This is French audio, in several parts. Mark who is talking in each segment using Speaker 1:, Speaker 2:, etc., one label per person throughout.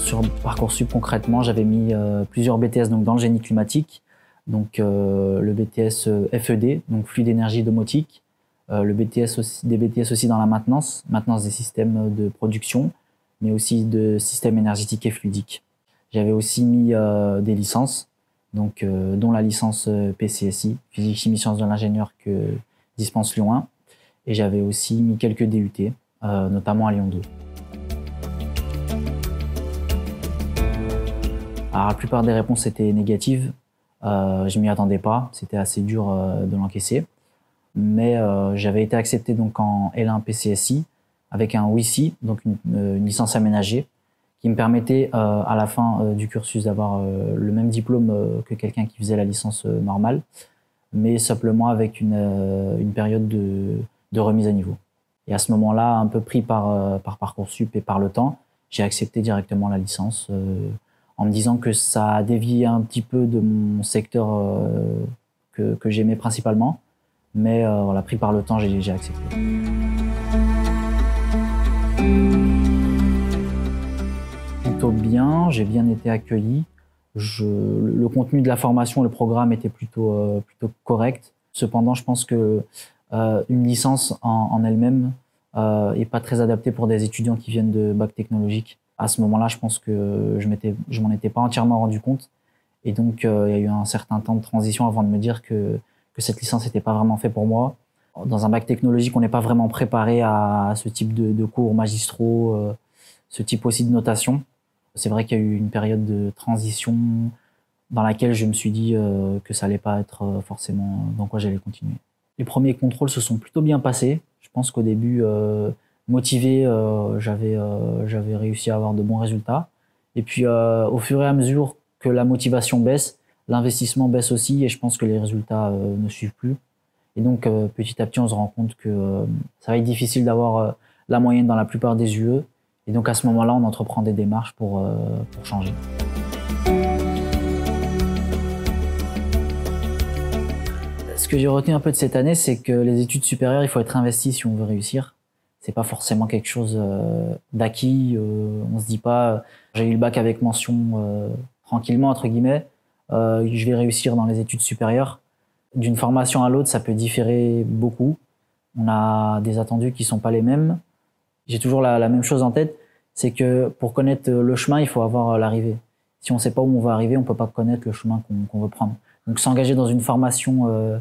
Speaker 1: Sur Parcoursup, concrètement, j'avais mis plusieurs BTS donc, dans le génie climatique, donc le BTS FED, donc flux d'énergie domotique, le BTS aussi, des BTS aussi dans la maintenance des systèmes de production, mais aussi de systèmes énergétiques et fluidiques. J'avais aussi mis des licences, donc, dont la licence PCSI, Physique, Chimie, Sciences de l'Ingénieur, que dispense Lyon 1, et j'avais aussi mis quelques DUT, notamment à Lyon 2. Alors, la plupart des réponses étaient négatives. Je m'y attendais pas, c'était assez dur de l'encaisser. Mais j'avais été accepté donc en L1 PCSI avec un WICI, donc une licence aménagée, qui me permettait à la fin du cursus d'avoir le même diplôme que quelqu'un qui faisait la licence normale, mais simplement avec une période de remise à niveau. Et à ce moment-là, un peu pris par Parcoursup et par le temps, j'ai accepté directement la licence en me disant que ça a dévié un petit peu de mon secteur que j'aimais principalement. Mais voilà, pris par le temps, j'ai accepté. Plutôt bien, j'ai bien été accueilli. Le contenu de la formation, le programme était plutôt correct. Cependant, je pense que une licence en elle-même est pas très adaptée pour des étudiants qui viennent de bac technologique. À ce moment-là, je pense que je m'en étais pas entièrement rendu compte. Et donc, il y a eu un certain temps de transition avant de me dire que cette licence n'était pas vraiment fait pour moi. Dans un bac technologique, on n'est pas vraiment préparé à ce type de cours magistraux, ce type aussi de notation. C'est vrai qu'il y a eu une période de transition dans laquelle je me suis dit que ça allait pas être forcément dans quoi j'allais continuer. Les premiers contrôles se sont plutôt bien passés. Je pense qu'au début, motivé, j'avais réussi à avoir de bons résultats. Et puis, au fur et à mesure que la motivation baisse, l'investissement baisse aussi et je pense que les résultats ne suivent plus. Et donc, petit à petit, on se rend compte que ça va être difficile d'avoir la moyenne dans la plupart des UE. Et donc, à ce moment-là, on entreprend des démarches pour changer. Ce que j'ai retenu un peu de cette année, c'est que les études supérieures, il faut être investi si on veut réussir. C'est pas forcément quelque chose d'acquis. On se dit pas, j'ai eu le bac avec mention tranquillement, entre guillemets. Je vais réussir dans les études supérieures. D'une formation à l'autre, ça peut différer beaucoup. On a des attendus qui sont pas les mêmes. J'ai toujours la même chose en tête, c'est que pour connaître le chemin, il faut avoir l'arrivée. Si on sait pas où on va arriver, on peut pas connaître le chemin qu'on veut prendre. Donc s'engager dans une formation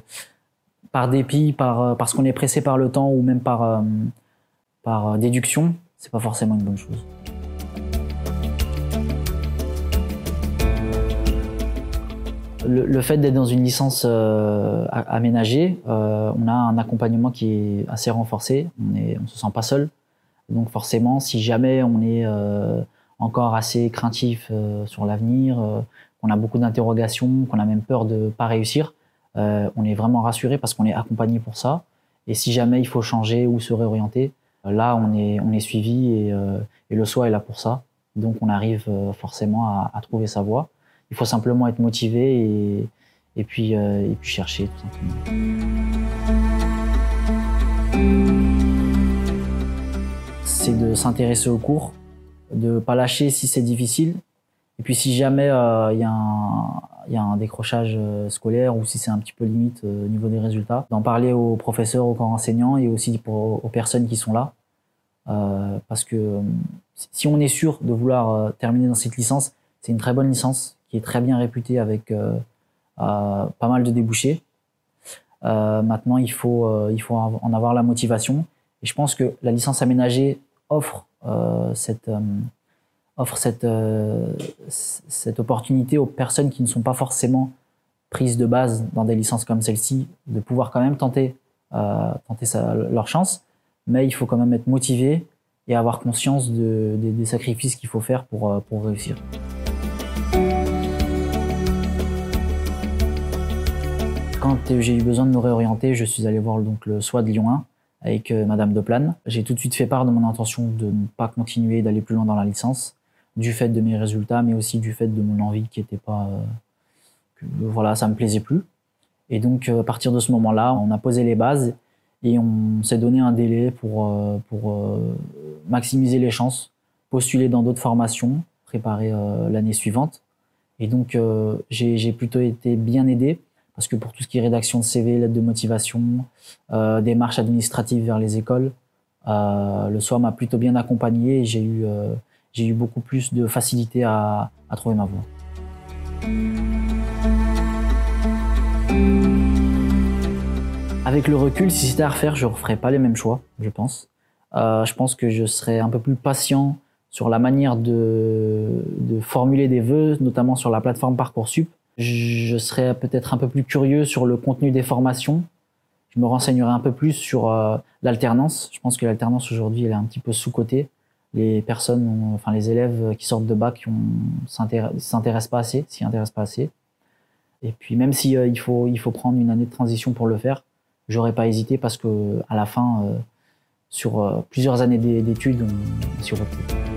Speaker 1: par dépit, parce qu'on est pressé par le temps ou même par déduction, c'est pas forcément une bonne chose. Le fait d'être dans une licence aménagée, on a un accompagnement qui est assez renforcé, on se sent pas seul. Donc forcément, si jamais on est encore assez craintif sur l'avenir, qu'on a beaucoup d'interrogations, qu'on a même peur de pas réussir, on est vraiment rassuré parce qu'on est accompagné pour ça. Et si jamais il faut changer ou se réorienter, là on est suivi et le SOA est là pour ça. Donc on arrive forcément à trouver sa voie. Il faut simplement être motivé et puis chercher tout simplement. C'est de s'intéresser aux cours, de pas lâcher si c'est difficile. Et puis si jamais il y a un décrochage scolaire ou si c'est un petit peu limite au niveau des résultats, d'en parler aux professeurs, aux corps enseignants et aussi aux personnes qui sont là. Parce que si on est sûr de vouloir terminer dans cette licence, c'est une très bonne licence qui est très bien réputée avec pas mal de débouchés. Maintenant, il faut en avoir la motivation. Et je pense que la licence aménagée offre cette opportunité aux personnes qui ne sont pas forcément prises de base dans des licences comme celle-ci, de pouvoir quand même tenter leur chance. Mais il faut quand même être motivé et avoir conscience des sacrifices qu'il faut faire pour réussir. Quand j'ai eu besoin de me réorienter, je suis allé voir donc le SOA de Lyon 1 avec Madame Deplane. J'ai tout de suite fait part de mon intention de ne pas continuer, d'aller plus loin dans la licence, du fait de mes résultats, mais aussi du fait de mon envie qui était pas... voilà, ça me plaisait plus. Et donc, à partir de ce moment-là, on a posé les bases et on s'est donné un délai pour maximiser les chances, postuler dans d'autres formations, préparer l'année suivante. Et donc, j'ai plutôt été bien aidé parce que pour tout ce qui est rédaction de CV, lettre de motivation, démarches administratives vers les écoles, le SOA m'a plutôt bien accompagné et j'ai eu beaucoup plus de facilité à trouver ma voie. Avec le recul, si c'était à refaire, je ne referais pas les mêmes choix, je pense. Je pense que je serais un peu plus patient sur la manière de formuler des vœux, notamment sur la plateforme Parcoursup. Je serais peut-être un peu plus curieux sur le contenu des formations. Je me renseignerai un peu plus sur l'alternance. Je pense que l'alternance aujourd'hui, elle est un petit peu sous-cotée. Les personnes, enfin les élèves qui sortent de bac s'intéressent pas assez, s'y intéressent pas assez. Et puis même si il faut prendre une année de transition pour le faire, j'aurais pas hésité parce que à la fin, sur plusieurs années d'études, on s'y retrouve.